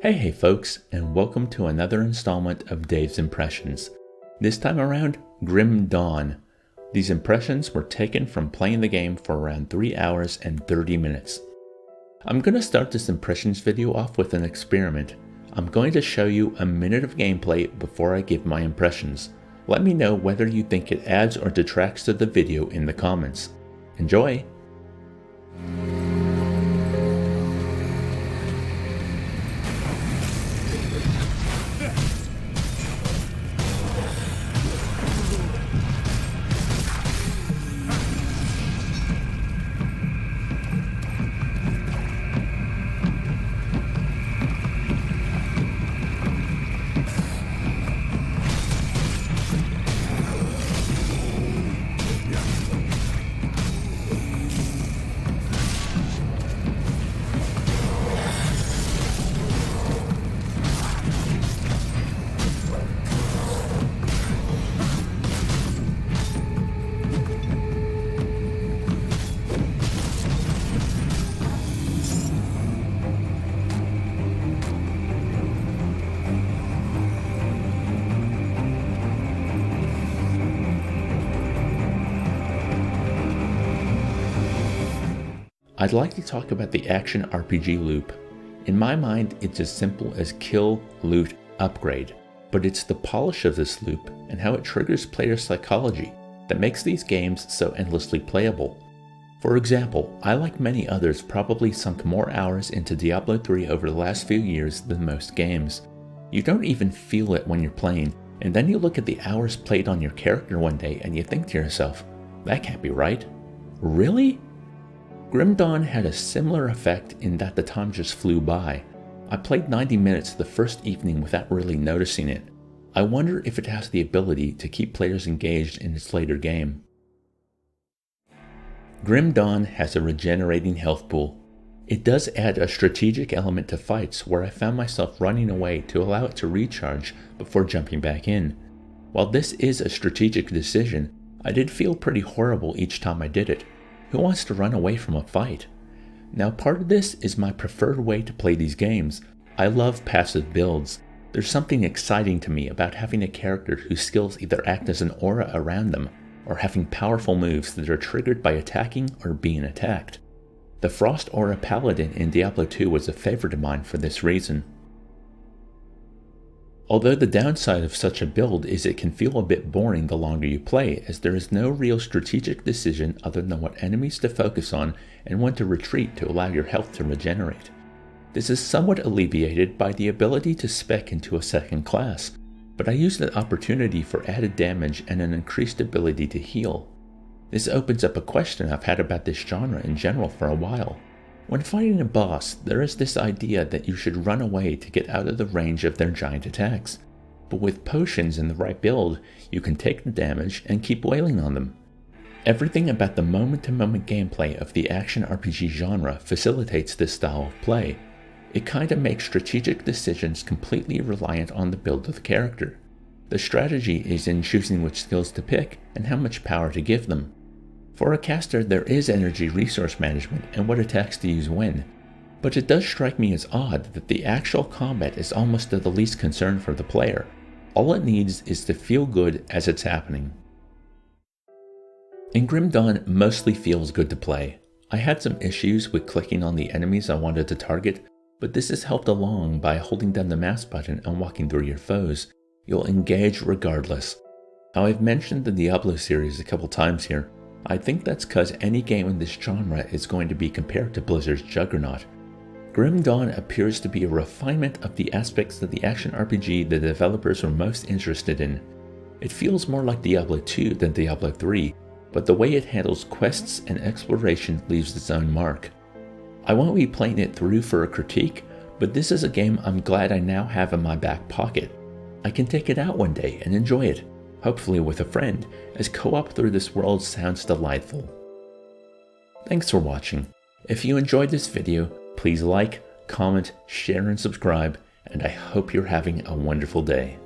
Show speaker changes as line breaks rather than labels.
Hey folks, and welcome to another installment of Dave's Impressions. This time around, Grim Dawn. These impressions were taken from playing the game for around 3 hours and 30 minutes. I'm going to start this impressions video off with an experiment. I'm going to show you a minute of gameplay before I give my impressions. Let me know whether you think it adds or detracts to the video in the comments. Enjoy! I'd like to talk about the action RPG loop. In my mind, it's as simple as kill, loot, upgrade, but it's the polish of this loop and how it triggers player psychology that makes these games so endlessly playable. For example, I, like many others, probably sunk more hours into Diablo 3 over the last few years than most games. You don't even feel it when you're playing, and then you look at the hours played on your character one day and you think to yourself, that can't be right. Really? Grim Dawn had a similar effect in that the time just flew by. I played 90 minutes the first evening without really noticing it. I wonder if it has the ability to keep players engaged in its later game. Grim Dawn has a regenerating health pool. It does add a strategic element to fights where I found myself running away to allow it to recharge before jumping back in. While this is a strategic decision, I did feel pretty horrible each time I did it. Who wants to run away from a fight? Now, part of this is my preferred way to play these games. I love passive builds. There's something exciting to me about having a character whose skills either act as an aura around them, or having powerful moves that are triggered by attacking or being attacked. The Frost Aura Paladin in Diablo 2 was a favorite of mine for this reason. Although the downside of such a build is it can feel a bit boring the longer you play, as there is no real strategic decision other than what enemies to focus on and when to retreat to allow your health to regenerate. This is somewhat alleviated by the ability to spec into a second class, but I use that opportunity for added damage and an increased ability to heal. This opens up a question I've had about this genre in general for a while. When fighting a boss, there is this idea that you should run away to get out of the range of their giant attacks. But with potions in the right build, you can take the damage and keep wailing on them. Everything about the moment-to-moment gameplay of the action RPG genre facilitates this style of play. It kinda makes strategic decisions completely reliant on the build of the character. The strategy is in choosing which skills to pick and how much power to give them. For a caster, there is energy resource management and what attacks to use when, but it does strike me as odd that the actual combat is almost of the least concern for the player. All it needs is to feel good as it's happening. In Grim Dawn, mostly feels good to play. I had some issues with clicking on the enemies I wanted to target, but this is helped along by holding down the mouse button and walking through your foes. You'll engage regardless. Now, I've mentioned the Diablo series a couple times here. I think that's because any game in this genre is going to be compared to Blizzard's Juggernaut. Grim Dawn appears to be a refinement of the aspects of the action RPG the developers were most interested in. It feels more like Diablo 2 than Diablo 3, but the way it handles quests and exploration leaves its own mark. I won't be playing it through for a critique, but this is a game I'm glad I now have in my back pocket. I can take it out one day and enjoy it. Hopefully with a friend, as co-op through this world sounds delightful. Thanks for watching. If you enjoyed this video, please like, comment, share, and subscribe, and I hope you're having a wonderful day.